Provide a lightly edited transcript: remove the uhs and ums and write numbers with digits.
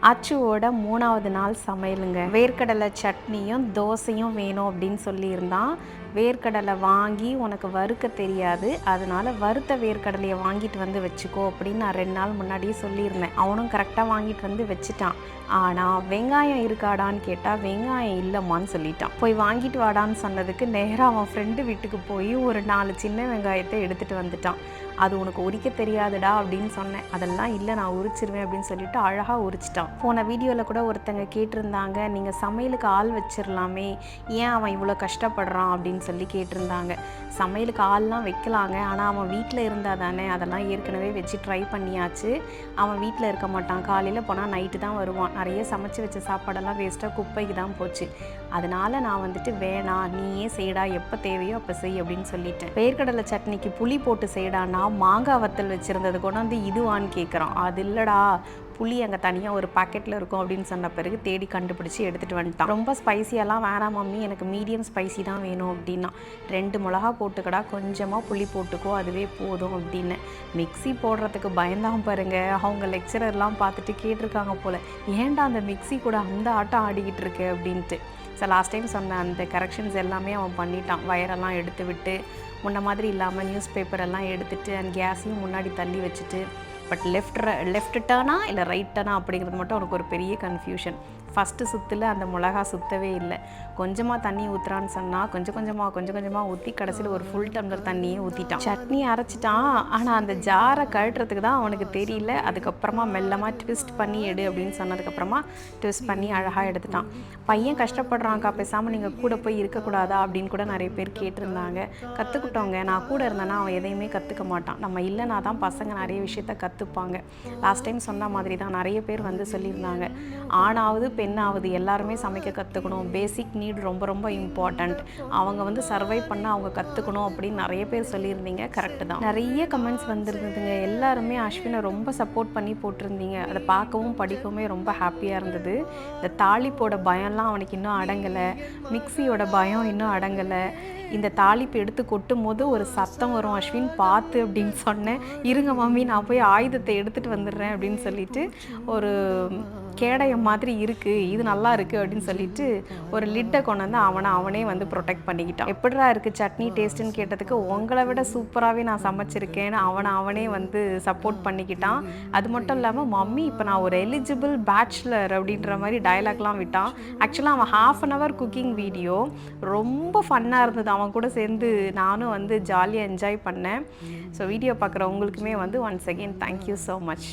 அச்சுவோட 3வது நாள் சமையலுங்க. வேர்க்கடலை சட்னியும் தோசையும் வேணும் அப்படின்னு சொல்லியிருந்தான். வேர்க்கடலை வாங்கி உனக்கு வறுக்க தெரியாது, அதனால வறுத்த வேர்க்கடலையை வாங்கிட்டு வந்து வச்சுக்கோ அப்படின்னு நான் 2 நாள் முன்னாடியே சொல்லியிருந்தேன். அவனும் கரெக்டாக வாங்கிட்டு வந்து வச்சுட்டான். ஆனால் வெங்காயம் இருக்காடான்னு கேட்டால் வெங்காயம் இல்லைம்மான்னு சொல்லிட்டான். போய் வாங்கிட்டு வாடான்னு சொன்னதுக்கு நேராக அவன் ஃப்ரெண்டு வீட்டுக்கு போய் ஒரு 4 சின்ன வெங்காயத்தை எடுத்துகிட்டு வந்துட்டான். அது உனக்கு உரிக்க தெரியாதுடா அப்படின்னு சொன்னேன். அதெல்லாம் இல்லை, நான் உரிச்சிருவேன் அப்படின்னு சொல்லிட்டு அழகாக உரிச்சிட்டான். போன வீடியோவில் கூட ஒருத்தங்க கேட்டிருந்தாங்க, நீங்கள் சமையலுக்கு ஆள் வச்சிடலாமே, ஏன் அவன் இவ்வளோ கஷ்டப்படுறான் அப்படின்னு சொல்லி கேட்டிருந்தாங்க. சமையலுக்கு ஆள்லாம் வைக்கலாங்க, ஆனால் அவன் வீட்டில் இருந்தால் தானே. அதெல்லாம் ஏற்கனவே வச்சு ட்ரை பண்ணியாச்சு. அவன் வீட்டில் இருக்க மாட்டான், காலையில் போனால் நைட்டு தான் வருவான். நிறைய சமைச்சு வச்ச சாப்பாடெல்லாம் வேஸ்ட்டாக குப்பைக்கு தான் போச்சு. அதனால் நான் வந்துட்டு வேணாம், நீயே செய்டா, எப்போ தேவையோ அப்போ செய் அப்படின்னு சொல்லிட்டேன். வேர்க்கடலை சட்னிக்கு புளி போட்டு செய்டானா மாங்காய் வத்தல் வச்சுருந்தது கொண்டாந்து இதுவான்னு கேட்குறான். அது இல்லைடா, புளி அங்கே தனியாக ஒரு பாக்கெட்டில் இருக்கும் அப்படின்னு சொன்ன பிறகு தேடி கண்டுபிடிச்சி எடுத்துகிட்டு வந்துட்டான். ரொம்ப ஸ்பைசியெல்லாம் வேணாம் மம்மி, எனக்கு மீடியம் ஸ்பைசி தான் வேணும் அப்படின்னா. 2 மிளகா போட்டுக்கடா, கொஞ்சமாக புளி போட்டுக்கோ, அதுவே போதும் அப்படின்னு. மிக்ஸி போடுறதுக்கு பயந்தான் பாருங்க. அவங்க லெக்சரர்லாம் பார்த்துட்டு கேட்டிருக்காங்க போல், ஏன்டா அந்த மிக்ஸி கூட அந்த ஆட்டம் ஆடிக்கிட்டு இருக்கு அப்படின்ட்டு. ஸோ லாஸ்ட் டைம் சொன்ன அந்த கரெக்ஷன்ஸ் எல்லாமே அவன் பண்ணிட்டான். வயரெல்லாம் எடுத்து விட்டு, முன்ன மாதிரி இல்லாமல் நியூஸ் பேப்பர் எல்லாம் எடுத்துகிட்டு அண்ட் கேஸையும் முன்னாடி தள்ளி வச்சுட்டு. பட் லெஃப்ட் டர்னா இல்லை ரைட் டர்னா அப்படிங்கிறது மட்டும் அவனுக்கு ஒரு பெரிய கன்ஃபியூஷன். ஃபஸ்ட்டு சுற்றில் அந்த மிளகா சுற்றவே இல்லை. கொஞ்சமாக தண்ணி ஊற்றுறான்னு சொன்னால் கொஞ்சம் கொஞ்சமாக ஊற்றி கடைசியில் ஒரு ஃபுல் டம்ளர் தண்ணியே ஊற்றிட்டான். சட்னி அரைச்சிட்டான், ஆனால் அந்த ஜாரை கழட்டுறதுக்கு தான் அவனுக்கு தெரியல. அதுக்கப்புறமா மெல்லமாக ட்விஸ்ட் பண்ணி எடு அப்படின்னு சொன்னதுக்கப்புறமா ட்விஸ்ட் பண்ணி அழகாக எடுத்துட்டான். பையன் கஷ்டப்படுறான்க்கா, பேசாமல் நீங்கள் கூட போய் இருக்கக்கூடாதா அப்படின்னு கூட நிறைய பேர் கேட்டிருந்தாங்க. கற்றுக்கிட்டோங்க, நான் கூட இருந்தேன்னா அவன் எதையுமே கற்றுக்க மாட்டான். நம்ம இல்லைனா தான் பசங்க நிறைய விஷயத்த கற்றுப்பாங்க. லாஸ்ட் டைம் சொன்ன மாதிரி தான் நிறைய பேர் வந்து சொல்லியிருந்தாங்க, ஆணாவது பெண்ணாவது எல்லாருமே சமைக்க கற்றுக்கணும், பேசிக் நீட் ரொம்ப ரொம்ப இம்பார்ட்டண்ட், அவங்க வந்து சர்வை பண்ண அவங்க கற்றுக்கணும் அப்படின்னு நிறைய பேர் சொல்லியிருந்தீங்க. கரெக்டு தான். நிறைய கமெண்ட்ஸ் வந்துருந்ததுங்க. எல்லாருமே அஸ்வினை ரொம்ப சப்போர்ட் பண்ணி போட்டிருந்தீங்க. அதை பார்க்கவும் படிக்கவுமே ரொம்ப ஹாப்பியாக இருந்தது. இந்த தாளிப்போட பயம்லாம் அவனுக்கு இன்னும் அடங்கலை, மிக்சியோட பயம் இன்னும் அடங்கலை. இந்த தாளிப்பு எடுத்து கொட்டும் போது ஒரு சத்தம் வரும், அஸ்வின் பார்த்து அப்படின்னு சொன்னேன். இருங்க மம்மி, நான் போய் ஆயுதத்தை எடுத்துகிட்டு வந்துடுறேன் அப்படின்னு சொல்லிட்டு, ஒரு கேடயம் மாதிரி இருக்குது, இது நல்லா இருக்குது அப்படின்னு சொல்லிட்டு ஒரு லிட்டை கொண்டு வந்து அவனே வந்து ப்ரொடெக்ட் பண்ணிக்கிட்டான். எப்படிடா இருக்குது சட்னி டேஸ்ட்டுன்னு கேட்டதுக்கு, உங்களை விட சூப்பராகவே நான் சமைச்சிருக்கேன்னு அவனே வந்து சப்போர்ட் பண்ணிக்கிட்டான். அது மட்டும் இல்லாமல் மம்மி இப்போ நான் ஒரு எலிஜிபிள் பேச்சுலர் அப்படின்ற மாதிரி டயலாக்லாம் விட்டான். ஆக்சுவலாக அவன் 1/2 hour குக்கிங் வீடியோ ரொம்ப ஃபன்னாக இருந்தது. அவன் கூட சேர்ந்து நானும் வந்து ஜாலியாக என்ஜாய் பண்ணேன். ஸோ வீடியோ பார்க்குற உங்களுக்குமே வந்து once again thank you so much.